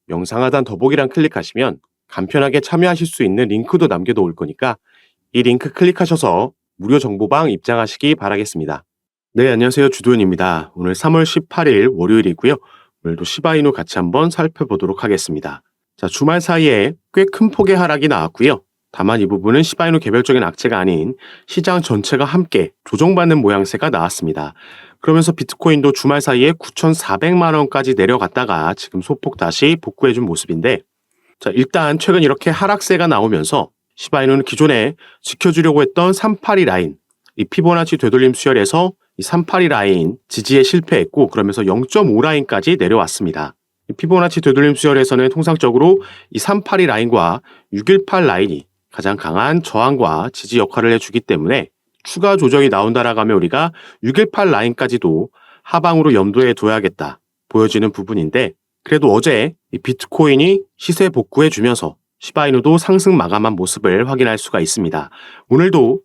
영상 하단 더보기란 클릭하시면 간편하게 참여하실 수 있는 링크도 남겨놓을 거니까 이 링크 클릭하셔서 무료 정보방 입장하시기 바라겠습니다. 네, 안녕하세요. 주도현입니다. 오늘 3월 18일 월요일이고요. 오늘도 시바이누 같이 한번 살펴보도록 하겠습니다. 자, 주말 사이에 꽤 큰 폭의 하락이 나왔고요. 다만 이 부분은 시바이누 개별적인 악재가 아닌 시장 전체가 함께 조정받는 모양새가 나왔습니다. 그러면서 비트코인도 주말 사이에 9,400만 원까지 내려갔다가 지금 소폭 다시 복구해준 모습인데, 자, 일단 최근 이렇게 하락세가 나오면서 시바이누는 기존에 지켜주려고 했던 382 라인, 이 피보나치 되돌림 수열에서 이 382 라인 지지에 실패했고, 그러면서 0.5 라인까지 내려왔습니다. 이 피보나치 되돌림 수열에서는 통상적으로 이 382 라인과 618 라인이 가장 강한 저항과 지지 역할을 해주기 때문에 추가 조정이 나온다라고 하면 우리가 618 라인까지도 하방으로 염두에 둬야겠다 보여지는 부분인데, 그래도 어제 이 비트코인이 시세 복구해주면서 시바이누도 상승 마감한 모습을 확인할 수가 있습니다. 오늘도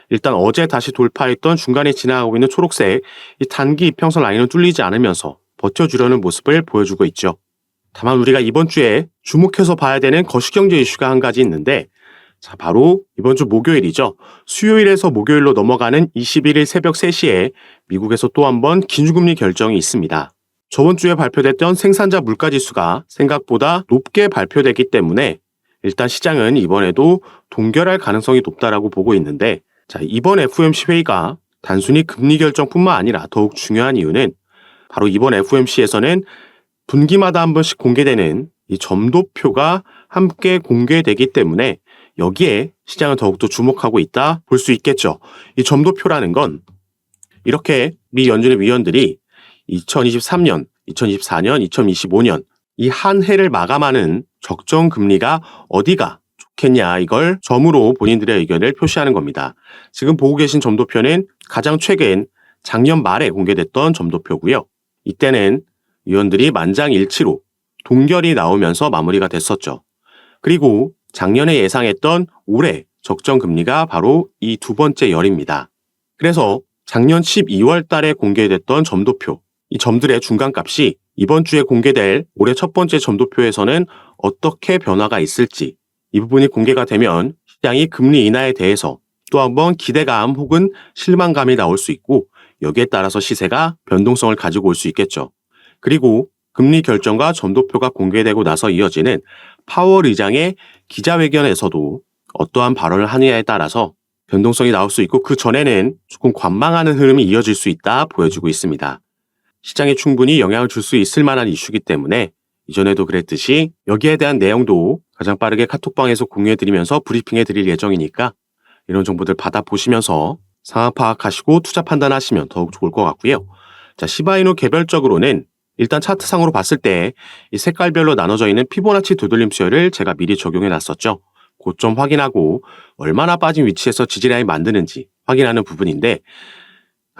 일단 어제 다시 돌파했던 중간에 지나가고 있는 초록색 이 단기 이평선 라인은 뚫리지 않으면서 버텨주려는 모습을 보여주고 있죠. 다만 우리가 이번 주에 주목해서 봐야 되는 거시경제 이슈가 한 가지 있는데, 자, 바로 이번 주 목요일이죠. 수요일에서 목요일로 넘어가는 21일 새벽 3시에 미국에서 또 한 번 기준금리 결정이 있습니다. 저번 주에 발표됐던 생산자 물가지수가 생각보다 높게 발표됐기 때문에 일단 시장은 이번에도 동결할 가능성이 높다라고 보고 있는데, 자, 이번 FOMC 회의가 단순히 금리 결정뿐만 아니라 더욱 중요한 이유는 바로 이번 FOMC에서는 분기마다 한 번씩 공개되는 이 점도표가 함께 공개되기 때문에 여기에 시장은 더욱더 주목하고 있다 볼 수 있겠죠. 이 점도표라는 건 이렇게 미 연준의 위원들이 2023년, 2024년, 2025년 이 한 해를 마감하는 적정 금리가 어디가 좋겠냐, 이걸 점으로 본인들의 의견을 표시하는 겁니다. 지금 보고 계신 점도표는 가장 최근 작년 말에 공개됐던 점도표고요. 이때는 위원들이 만장일치로 동결이 나오면서 마무리가 됐었죠. 그리고 작년에 예상했던 올해 적정 금리가 바로 이 두 번째 열입니다. 그래서 작년 12월 달에 공개됐던 점도표, 이 점들의 중간값이 이번 주에 공개될 올해 첫 번째 점도표에서는 어떻게 변화가 있을지, 이 부분이 공개가 되면 시장이 금리 인하에 대해서 또 한번 기대감 혹은 실망감이 나올 수 있고, 여기에 따라서 시세가 변동성을 가지고 올 수 있겠죠. 그리고 금리 결정과 점도표가 공개되고 나서 이어지는 파월 의장의 기자회견에서도 어떠한 발언을 하느냐에 따라서 변동성이 나올 수 있고, 그 전에는 조금 관망하는 흐름이 이어질 수 있다 보여지고 있습니다. 시장에 충분히 영향을 줄 수 있을 만한 이슈이기 때문에 이전에도 그랬듯이 여기에 대한 내용도 가장 빠르게 카톡방에서 공유해드리면서 브리핑해드릴 예정이니까 이런 정보들 받아보시면서 상황 파악하시고 투자 판단하시면 더욱 좋을 것 같고요. 자, 시바이누 개별적으로는 일단 차트상으로 봤을 때 이 색깔별로 나눠져 있는 피보나치 되돌림 수열을 제가 미리 적용해 놨었죠. 고점 확인하고 얼마나 빠진 위치에서 지지라인 만드는지 확인하는 부분인데,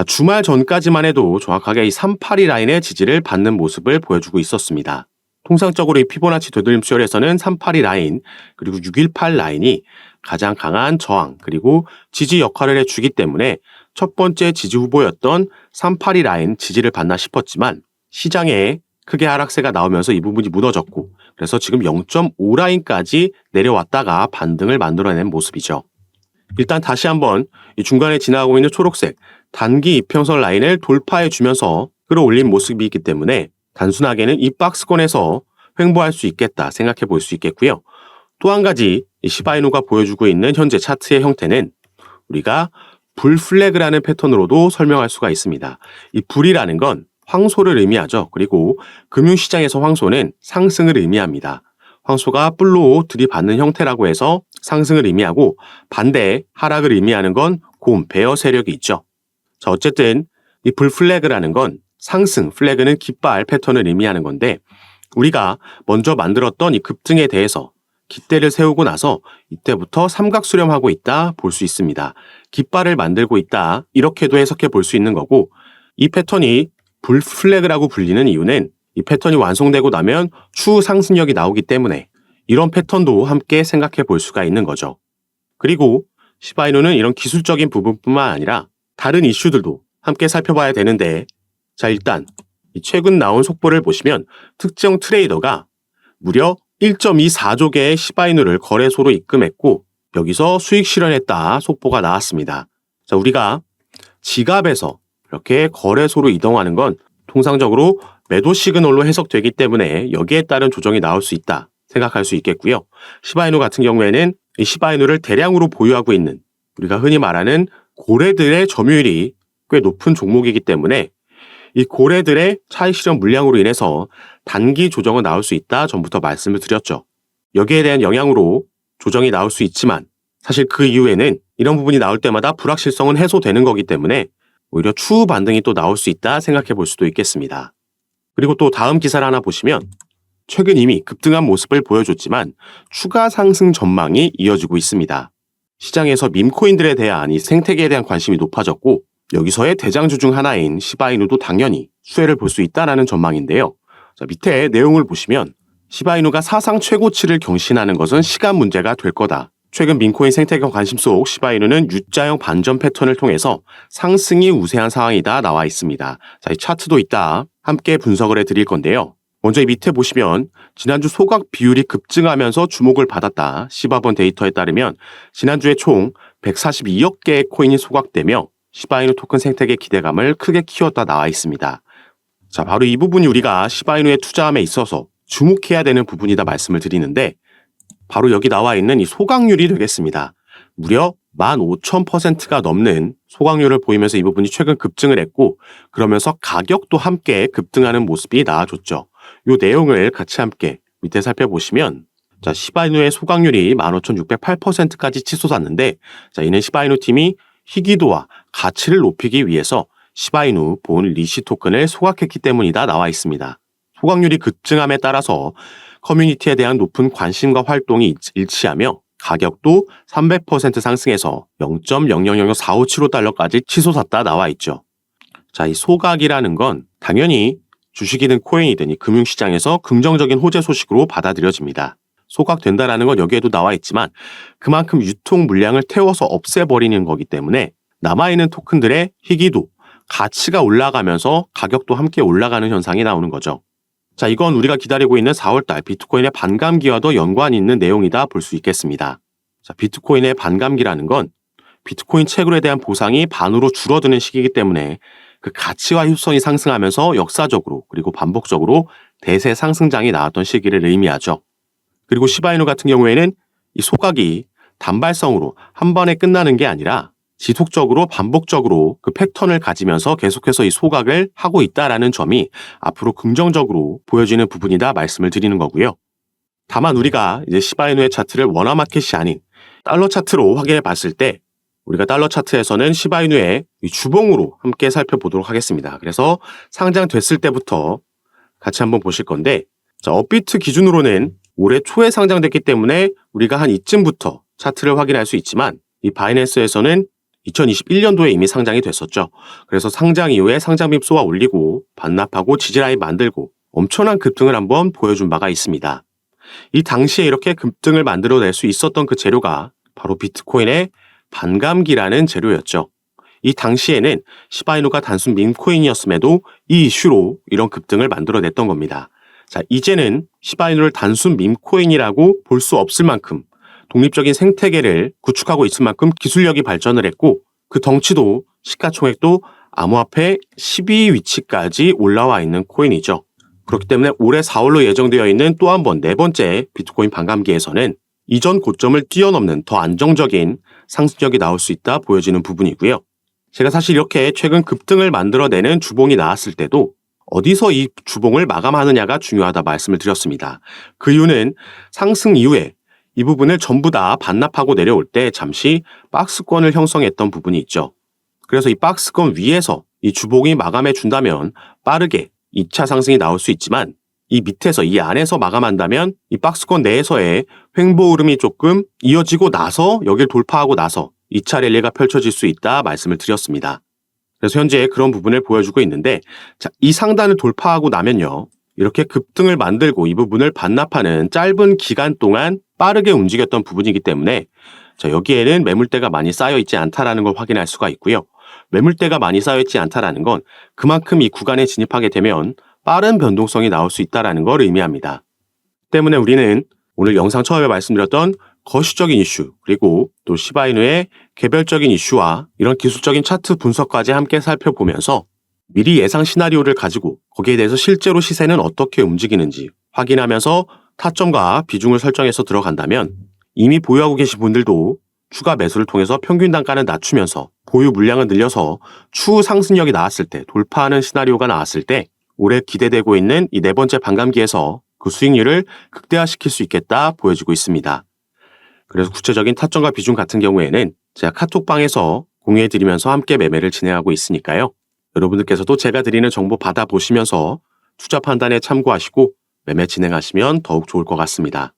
주말 전까지만 해도 정확하게 이 382 라인의 지지를 받는 모습을 보여주고 있었습니다. 통상적으로 이 피보나치 되돌림 수열에서는 382 라인 그리고 618 라인이 가장 강한 저항 그리고 지지 역할을 해주기 때문에 첫 번째 지지 후보였던 382 라인 지지를 받나 싶었지만 시장에 크게 하락세가 나오면서 이 부분이 무너졌고, 그래서 지금 0.5 라인까지 내려왔다가 반등을 만들어낸 모습이죠. 일단 다시 한번 이 중간에 지나가고 있는 초록색 단기 이평선 라인을 돌파해 주면서 끌어올린 모습이기 때문에 단순하게는 이 박스권에서 횡보할 수 있겠다 생각해 볼 수 있겠고요. 또 한 가지 이 시바이누가 보여주고 있는 현재 차트의 형태는 우리가 불 플래그라는 패턴으로도 설명할 수가 있습니다. 이 불이라는 건 황소를 의미하죠. 그리고 금융시장에서 황소는 상승을 의미합니다. 황소가 뿔로 들이받는 형태라고 해서 상승을 의미하고, 반대 하락을 의미하는 건 곰, 베어 세력이 있죠. 자, 어쨌든 이 불 플래그라는 건 상승, 플래그는 깃발 패턴을 의미하는 건데, 우리가 먼저 만들었던 이 급등에 대해서 깃대를 세우고 나서 이때부터 삼각 수렴하고 있다 볼 수 있습니다. 깃발을 만들고 있다, 이렇게도 해석해 볼 수 있는 거고, 이 패턴이 불 플래그라고 불리는 이유는 이 패턴이 완성되고 나면 추후 상승력이 나오기 때문에 이런 패턴도 함께 생각해 볼 수가 있는 거죠. 그리고 시바이누는 이런 기술적인 부분뿐만 아니라 다른 이슈들도 함께 살펴봐야 되는데, 자, 일단 최근 나온 속보를 보시면 특정 트레이더가 무려 1.24조 개의 시바이누를 거래소로 입금했고 여기서 수익 실현했다 속보가 나왔습니다. 자, 우리가 지갑에서 이렇게 거래소로 이동하는 건 통상적으로 매도 시그널로 해석되기 때문에 여기에 따른 조정이 나올 수 있다 생각할 수 있겠고요. 시바이누 같은 경우에는 이 시바이누를 대량으로 보유하고 있는 우리가 흔히 말하는 고래들의 점유율이 꽤 높은 종목이기 때문에 이 고래들의 차익 실현 물량으로 인해서 단기 조정은 나올 수 있다 전부터 말씀을 드렸죠. 여기에 대한 영향으로 조정이 나올 수 있지만 사실 그 이후에는 이런 부분이 나올 때마다 불확실성은 해소되는 거기 때문에 오히려 추후 반등이 또 나올 수 있다 생각해 볼 수도 있겠습니다. 그리고 또 다음 기사를 하나 보시면 최근 이미 급등한 모습을 보여줬지만 추가 상승 전망이 이어지고 있습니다. 시장에서 밈코인들에 대한 이 생태계에 대한 관심이 높아졌고 여기서의 대장주 중 하나인 시바이누도 당연히 수혜를 볼 수 있다는 전망인데요. 자, 밑에 내용을 보시면 시바이누가 사상 최고치를 경신하는 것은 시간 문제가 될 거다. 최근 밈코인 생태계 관심 속 시바이누는 U자형 반전 패턴을 통해서 상승이 우세한 상황이다 나와 있습니다. 자, 이 차트도 이따 함께 분석을 해드릴 건데요. 먼저 이 밑에 보시면 지난주 소각 비율이 급증하면서 주목을 받았다. 시바본 데이터에 따르면 지난주에 총 142억 개의 코인이 소각되며 시바이누 토큰 생태계 기대감을 크게 키웠다 나와 있습니다. 자, 바로 이 부분이 우리가 시바이누에 투자함에 있어서 주목해야 되는 부분이다 말씀을 드리는데 바로 여기 나와 있는 이 소각률이 되겠습니다. 무려 15,000%가 넘는 소각률을 보이면서 이 부분이 최근 급증을 했고 그러면서 가격도 함께 급등하는 모습이 나와줬죠. 이 내용을 같이 함께 밑에 살펴보시면 자, 시바이누의 소각률이 15,608%까지 치솟았는데 자, 이는 시바이누 팀이 희귀도와 가치를 높이기 위해서 시바이누 본 리시 토큰을 소각했기 때문이다 나와 있습니다. 소각률이 급증함에 따라서 커뮤니티에 대한 높은 관심과 활동이 일치하며 가격도 300% 상승해서 0.000457달러까지 치솟았다 나와 있죠. 자, 이 소각이라는 건 당연히 주식이든 코인이든 이 금융시장에서 긍정적인 호재 소식으로 받아들여집니다. 소각된다라는 건 여기에도 나와 있지만 그만큼 유통 물량을 태워서 없애버리는 거기 때문에 남아있는 토큰들의 희귀도, 가치가 올라가면서 가격도 함께 올라가는 현상이 나오는 거죠. 자, 이건 우리가 기다리고 있는 4월달 비트코인의 반감기와도 연관이 있는 내용이다 볼 수 있겠습니다. 자, 비트코인의 반감기라는 건 비트코인 채굴에 대한 보상이 반으로 줄어드는 시기이기 때문에 그 가치와 효성이 상승하면서 역사적으로 그리고 반복적으로 대세 상승장이 나왔던 시기를 의미하죠. 그리고 시바이누 같은 경우에는 이 소각이 단발성으로 한 번에 끝나는 게 아니라 지속적으로 반복적으로 그 패턴을 가지면서 계속해서 이 소각을 하고 있다라는 점이 앞으로 긍정적으로 보여지는 부분이다 말씀을 드리는 거고요. 다만 우리가 이제 시바이누의 차트를 원화 마켓이 아닌 달러 차트로 확인해 봤을 때 우리가 달러 차트에서는 시바이누의 주봉으로 함께 살펴보도록 하겠습니다. 그래서 상장됐을 때부터 같이 한번 보실 건데 자, 업비트 기준으로는 올해 초에 상장됐기 때문에 우리가 한 이쯤부터 차트를 확인할 수 있지만 이 바이낸스에서는 2021년도에 이미 상장이 됐었죠. 그래서 상장 이후에 상장빔 쏘아 올리고 반납하고 지지라인 만들고 엄청난 급등을 한번 보여준 바가 있습니다. 이 당시에 이렇게 급등을 만들어낼 수 있었던 그 재료가 바로 비트코인의 반감기라는 재료였죠. 이 당시에는 시바이누가 단순 밈코인이었음에도 이 이슈로 이런 급등을 만들어냈던 겁니다. 자, 이제는 시바이누를 단순 밈코인이라고 볼 수 없을 만큼 독립적인 생태계를 구축하고 있을 만큼 기술력이 발전을 했고 그 덩치도 시가총액도 암호화폐 10위 위치까지 올라와 있는 코인이죠. 그렇기 때문에 올해 4월로 예정되어 있는 또 한 번 네 번째 비트코인 반감기에서는 이전 고점을 뛰어넘는 더 안정적인 상승력이 나올 수 있다 보여지는 부분이고요. 제가 사실 이렇게 최근 급등을 만들어내는 주봉이 나왔을 때도 어디서 이 주봉을 마감하느냐가 중요하다 말씀을 드렸습니다. 그 이유는 상승 이후에 이 부분을 전부 다 반납하고 내려올 때 잠시 박스권을 형성했던 부분이 있죠. 그래서 이 박스권 위에서 이 주봉이 마감해 준다면 빠르게 2차 상승이 나올 수 있지만 이 밑에서 이 안에서 마감한다면 이 박스권 내에서의 횡보 흐름이 조금 이어지고 나서 여길 돌파하고 나서 2차 랠리가 펼쳐질 수 있다 말씀을 드렸습니다. 그래서 현재 그런 부분을 보여주고 있는데 자, 이 상단을 돌파하고 나면요. 이렇게 급등을 만들고 이 부분을 반납하는 짧은 기간 동안 빠르게 움직였던 부분이기 때문에 자, 여기에는 매물대가 많이 쌓여있지 않다라는 걸 확인할 수가 있고요. 매물대가 많이 쌓여있지 않다라는 건 그만큼 이 구간에 진입하게 되면 빠른 변동성이 나올 수 있다는 걸 의미합니다. 때문에 우리는 오늘 영상 처음에 말씀드렸던 거시적인 이슈, 그리고 또 시바이누의 개별적인 이슈와 이런 기술적인 차트 분석까지 함께 살펴보면서 미리 예상 시나리오를 가지고 거기에 대해서 실제로 시세는 어떻게 움직이는지 확인하면서 타점과 비중을 설정해서 들어간다면 이미 보유하고 계신 분들도 추가 매수를 통해서 평균 단가는 낮추면서 보유 물량을 늘려서 추후 상승력이 나왔을 때, 돌파하는 시나리오가 나왔을 때 올해 기대되고 있는 이 네 번째 반감기에서 그 수익률을 극대화시킬 수 있겠다 보여지고 있습니다. 그래서 구체적인 타점과 비중 같은 경우에는 제가 카톡방에서 공유해드리면서 함께 매매를 진행하고 있으니까요. 여러분들께서도 제가 드리는 정보 받아보시면서 투자 판단에 참고하시고 매매 진행하시면 더욱 좋을 것 같습니다.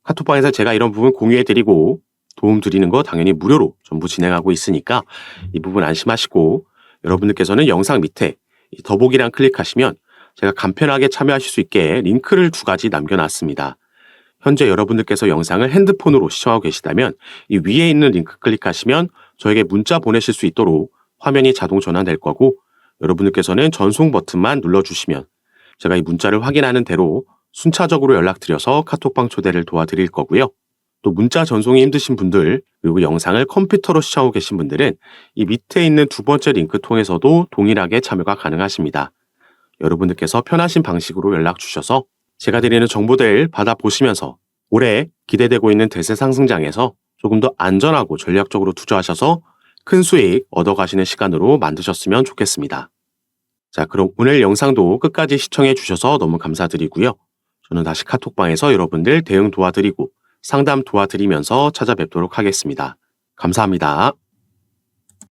카톡방에서 제가 이런 부분 공유해드리고 도움 드리는 거 당연히 무료로 전부 진행하고 있으니까 이 부분 안심하시고, 여러분들께서는 영상 밑에 이 더보기란 클릭하시면 제가 간편하게 참여하실 수 있게 링크를 2가지 남겨놨습니다. 현재 여러분들께서 영상을 핸드폰으로 시청하고 계시다면 이 위에 있는 링크 클릭하시면 저에게 문자 보내실 수 있도록 화면이 자동 전환될 거고, 여러분들께서는 전송 버튼만 눌러주시면 제가 이 문자를 확인하는 대로 순차적으로 연락드려서 카톡방 초대를 도와드릴 거고요. 또 문자 전송이 힘드신 분들, 그리고 영상을 컴퓨터로 시청하고 계신 분들은 이 밑에 있는 2번째 링크 통해서도 동일하게 참여가 가능하십니다. 여러분들께서 편하신 방식으로 연락 주셔서 제가 드리는 정보들 받아보시면서 올해 기대되고 있는 대세 상승장에서 조금 더 안전하고 전략적으로 투자하셔서 큰 수익 얻어가시는 시간으로 만드셨으면 좋겠습니다. 자, 그럼 오늘 영상도 끝까지 시청해 주셔서 너무 감사드리고요. 저는 다시 카톡방에서 여러분들 대응 도와드리고 상담 도와드리면서 찾아뵙도록 하겠습니다. 감사합니다.